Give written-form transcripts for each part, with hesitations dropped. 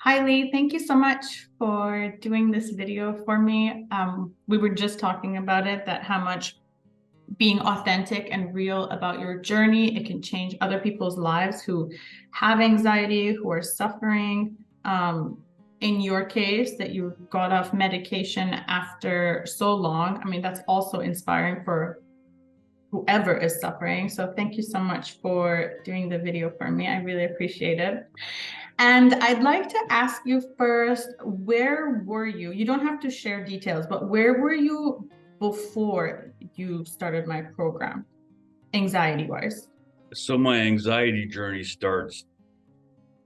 Hi, Lee. Thank you so much for doing this video for me. We were just talking about it, that how much being authentic and real about your journey, it can change other people's lives who have anxiety, who are suffering. In your case, that you got off medication after so long. I mean, that's also inspiring for whoever is suffering. So thank you so much for doing the video for me. I really appreciate it. And I'd like to ask you first, where were you? You don't have to share details, but where were you before you started my program, anxiety wise? So my anxiety journey starts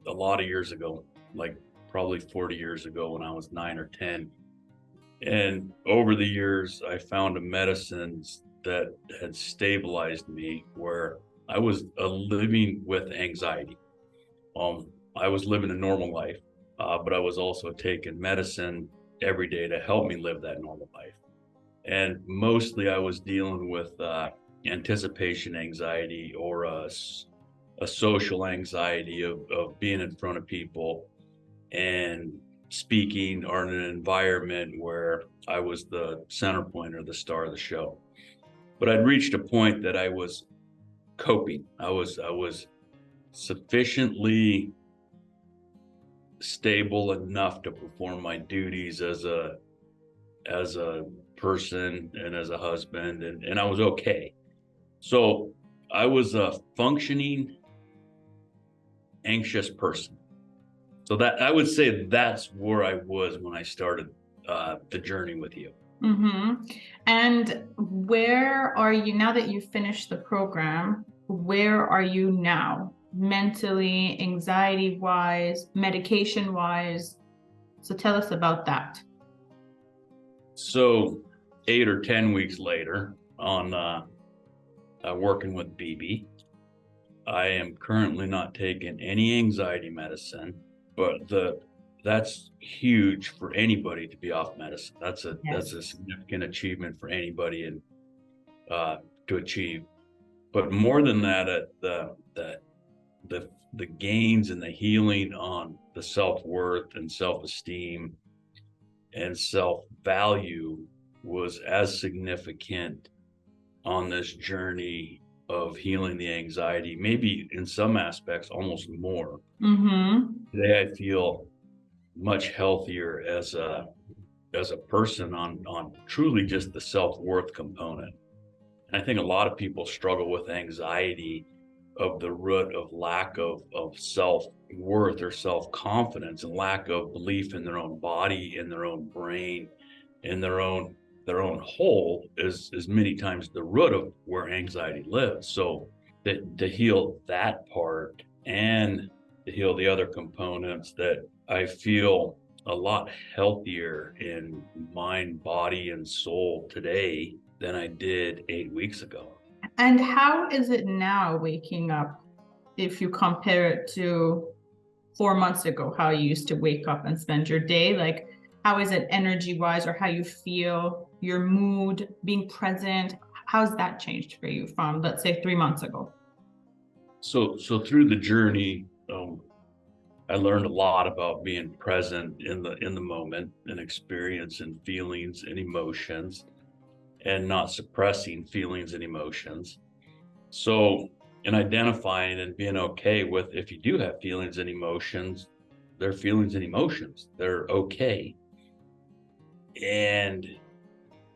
a lot of years ago, like probably 40 years ago when I was 9 or 10. And over the years, I found a medicines that had stabilized me where I was living with anxiety. I was living a normal life, but I was also taking medicine every day to help me live that normal life. And mostly I was dealing with anticipation anxiety or a social anxiety of being in front of people and speaking or in an environment where I was the center point or the star of the show. But I'd reached a point that I was coping. I was sufficiently stable enough to perform my duties as a person and as a husband, and I was okay. So I was a functioning anxious person. So that I would say that's where I was when I started the journey with you. Mm-hmm. And where are you now that you've finished the program? Where are you now, mentally, anxiety wise, medication wise? So tell us about that. So 8 or 10 weeks later, on working with BB, I am currently not taking any anxiety medicine, but the that's huge for anybody to be off medicine. That's a Yes. significant achievement for anybody and to achieve. But more than that, the gains and the healing on the self worth and self esteem and self value was as significant on this journey of healing the anxiety, maybe in some aspects almost more. Mm-hmm. Today I feel much healthier as a person on truly just the self-worth component. And I think a lot of people struggle with anxiety of the root of lack of self-worth or self-confidence and lack of belief in their own body, in their own brain, in their own whole is many times the root of where anxiety lives. So that to heal that part and to heal the other components, that I feel a lot healthier in mind, body, and soul today than I did 8 weeks ago. And how is it now waking up if you compare it to 4 months ago, how you used to wake up and spend your day? Like, how is it energy wise, or how you feel, your mood, being present? How's that changed for you from, let's say, 3 months ago? So through the journey, I learned a lot about being present in the moment and experience and feelings and emotions and not suppressing feelings and emotions. So, in identifying and being okay with if you do have feelings and emotions, they're feelings and emotions. They're okay. And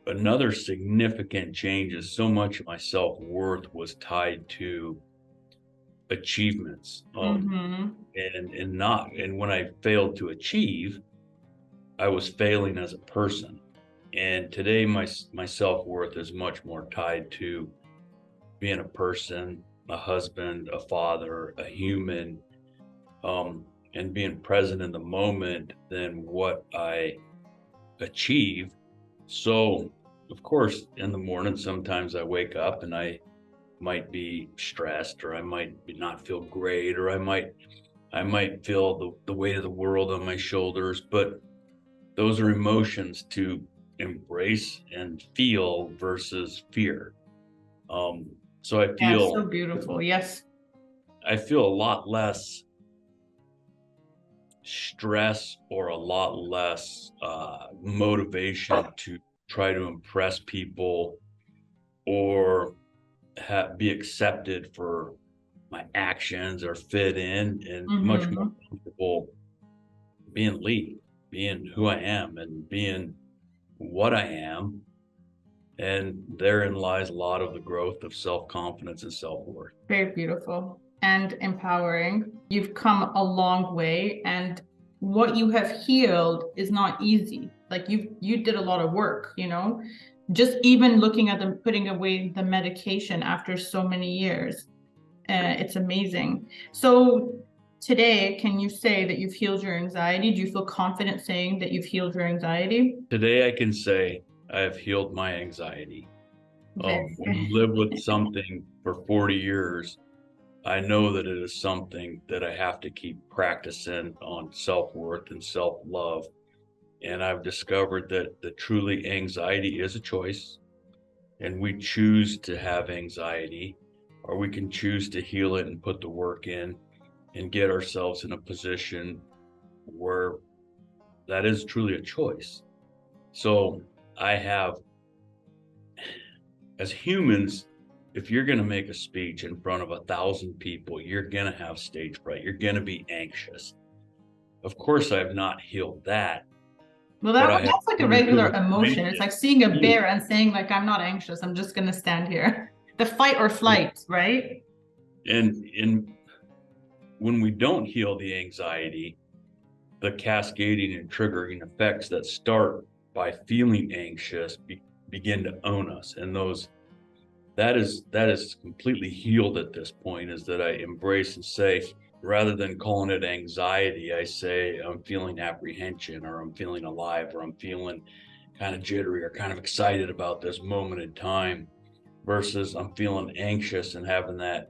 another significant change is so much of my self worth was tied to achievements. Mm-hmm. And when I failed to achieve, I was failing as a person. And today, my self worth is much more tied to being a person, a husband, a father, a human, and being present in the moment than what I achieve. So, of course, in the morning, sometimes I wake up and I might be stressed, or I might not feel great, or I might feel the weight of the world on my shoulders. But those are emotions to embrace and feel versus fear. Um, so I Yeah, so feel beautiful. Yes. I feel a lot less stress or a lot less motivation to try to impress people or be accepted for my actions or fit in, and much more Mm-hmm. comfortable being lead, being who I am and being what I am. And therein lies a lot of the growth of self-confidence and self-worth. Very beautiful and empowering. You've come a long way, and what you have healed is not easy. Like you did a lot of work, you know, just even looking at them putting away the medication after so many years. It's amazing. So today, can you say that you've healed your anxiety? Do you feel confident saying that you've healed your anxiety? Today, I can say I have healed my anxiety. Very When you good. live with something for 40 years, I know that it is something that I have to keep practicing on self-worth and self-love. And I've discovered that truly anxiety is a choice, and we choose to have anxiety, or we can choose to heal it and put the work in and get ourselves in a position where that is truly a choice. So I have, as humans, if you're going to make a speech in front of 1,000 people, you're going to have stage fright. You're going to be anxious. Of course, I have not healed that, Well, but I have that's like a come into regular a emotion. It's situation. like seeing a bear and saying, like, I'm not anxious. I'm just gonna stand here. The fight or flight, right? And when we don't heal the anxiety, the cascading and triggering effects that start by feeling anxious begin to own us, and that is completely healed at this point, is that I embrace and say, rather than calling it anxiety, I say I'm feeling apprehension, or I'm feeling alive, or I'm feeling kind of jittery or kind of excited about this moment in time, versus I'm feeling anxious and having that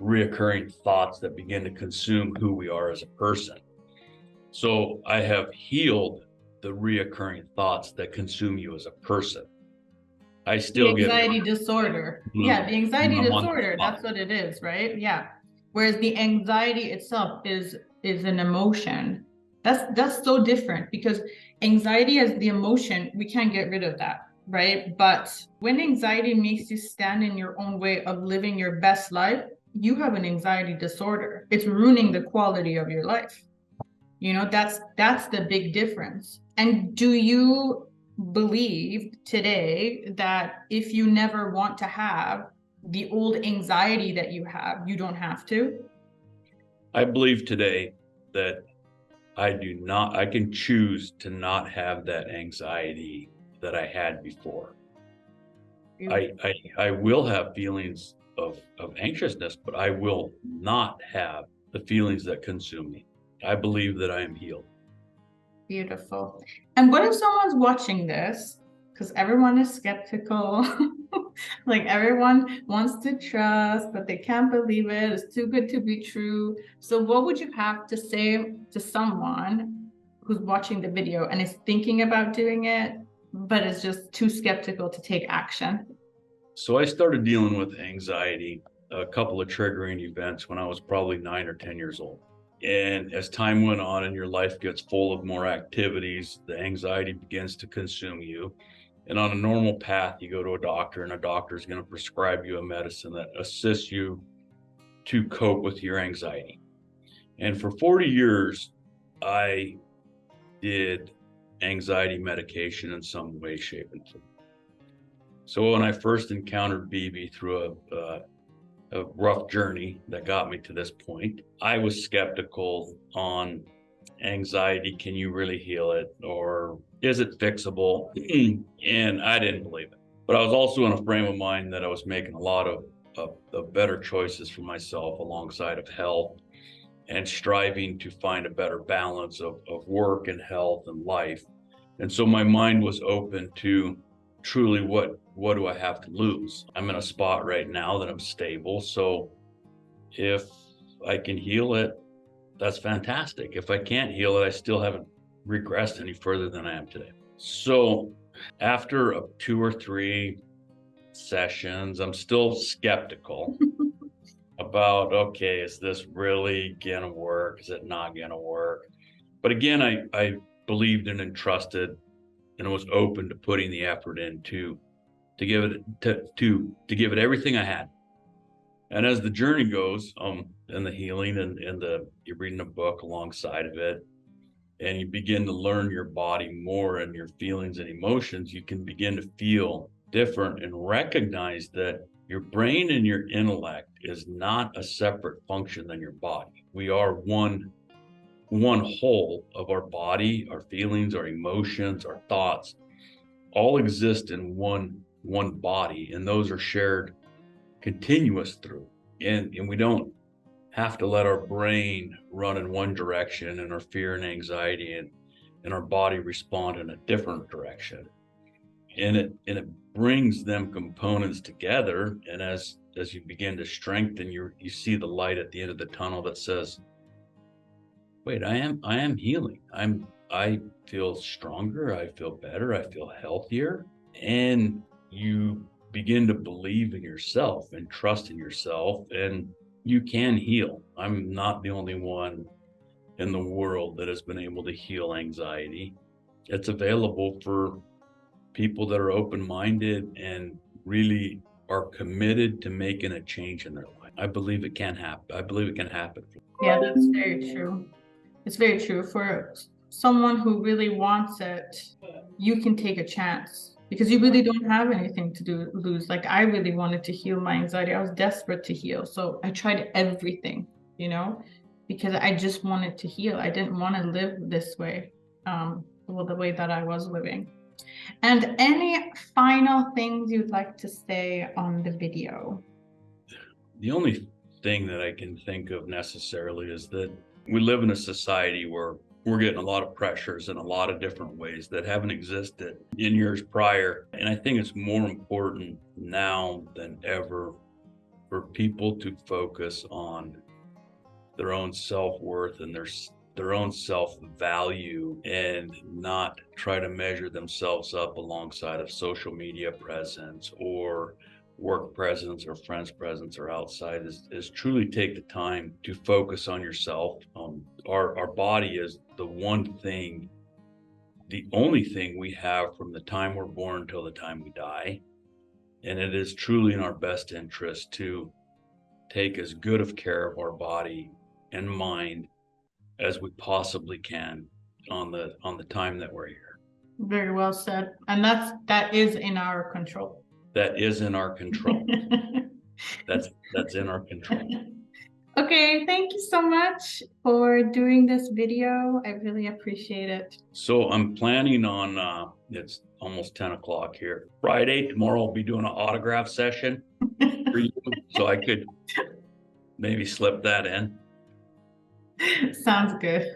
reoccurring thoughts that begin to consume who we are as a person. So I have healed the reoccurring thoughts that consume you as a person. I The still get anxiety disorder. Yeah, the when anxiety I'm on the disorder, spot. that's what it is, right? Yeah. Whereas the anxiety itself is an emotion. That's so different, because anxiety as the emotion, we can't get rid of that, right? But when anxiety makes you stand in your own way of living your best life, you have an anxiety disorder. It's ruining the quality of your life. You know, that's the big difference. And do you believe today that if you never want to have the old anxiety that you have, you don't have to? I believe today that I can choose to not have that anxiety that I had before. I will have feelings of anxiousness, but I will not have the feelings that consume me. I believe that I am healed. Beautiful. And what if someone's watching this? Because everyone is skeptical. Like everyone wants to trust, but they can't believe it. It's too good to be true. So, what would you have to say to someone who's watching the video and is thinking about doing it, but is just too skeptical to take action? So I started dealing with anxiety, a couple of triggering events, when I was probably 9 or 10 years old. And as time went on and your life gets full of more activities, the anxiety begins to consume you. And on a normal path, you go to a doctor, and a doctor is going to prescribe you a medicine that assists you to cope with your anxiety. And for 40 years, I did anxiety medication in some way, shape, and form. So when I first encountered BB through a rough journey that got me to this point, I was skeptical on anxiety. Can you really heal it? Or is it fixable? And I didn't believe it. But I was also in a frame of mind that I was making a lot of better choices for myself, alongside of health, and striving to find a better balance of work and health and life. And so my mind was open to truly what do I have to lose? I'm in a spot right now that I'm stable. So if I can heal it, that's fantastic. If I can't heal it, I still haven't regressed any further than I am today. So after 2 or 3 sessions, I'm still skeptical about, okay, is this really gonna work? Is it not gonna work? But again, I believed and entrusted and was open to putting the effort in to give it to give it everything I had. And as the journey goes, and the healing and you're reading a book alongside of it, and you begin to learn your body more and your feelings and emotions, you can begin to feel different and recognize that your brain and your intellect is not a separate function than your body. We are one whole of our body, our feelings, our emotions, our thoughts, all exist in one body, and those are shared continuous through. And we don't have to let our brain run in one direction and our fear and anxiety and our body respond in a different direction. And it brings them components together. And as you begin to strengthen, you see the light at the end of the tunnel that says, wait, I am healing. I feel stronger, I feel better, I feel healthier. And you begin to believe in yourself and trust in yourself, and you can heal. I'm not the only one in the world that has been able to heal anxiety. It's available for people that are open-minded and really are committed to making a change in their life. I believe it can happen. I believe it can happen. Yeah, that's very true. It's very true. For someone who really wants it, you can take a chance because you really don't have anything to lose. Like, I really wanted to heal my anxiety. I was desperate to heal. So I tried everything, because I just wanted to heal. I didn't want to live this way, the way that I was living. And any final things you'd like to say on the video? The only thing that I can think of necessarily is that we live in a society where we're getting a lot of pressures in a lot of different ways that haven't existed in years prior. And I think it's more important now than ever for people to focus on their own self-worth and their own self-value, and not try to measure themselves up alongside of social media presence or work presence or friends presence or outside. Is truly take the time to focus on yourself. Our body is the only thing we have from the time we're born till the time we die. And it is truly in our best interest to take as good of care of our body and mind as we possibly can on the time that we're here. Very well said. And that is in our control. That is in our control. That's in our control. Okay, thank you so much for doing this video. I really appreciate it. So I'm planning on, it's almost 10 o'clock here. Friday, tomorrow I'll be doing an autograph session for you, so I could maybe slip that in. Sounds good.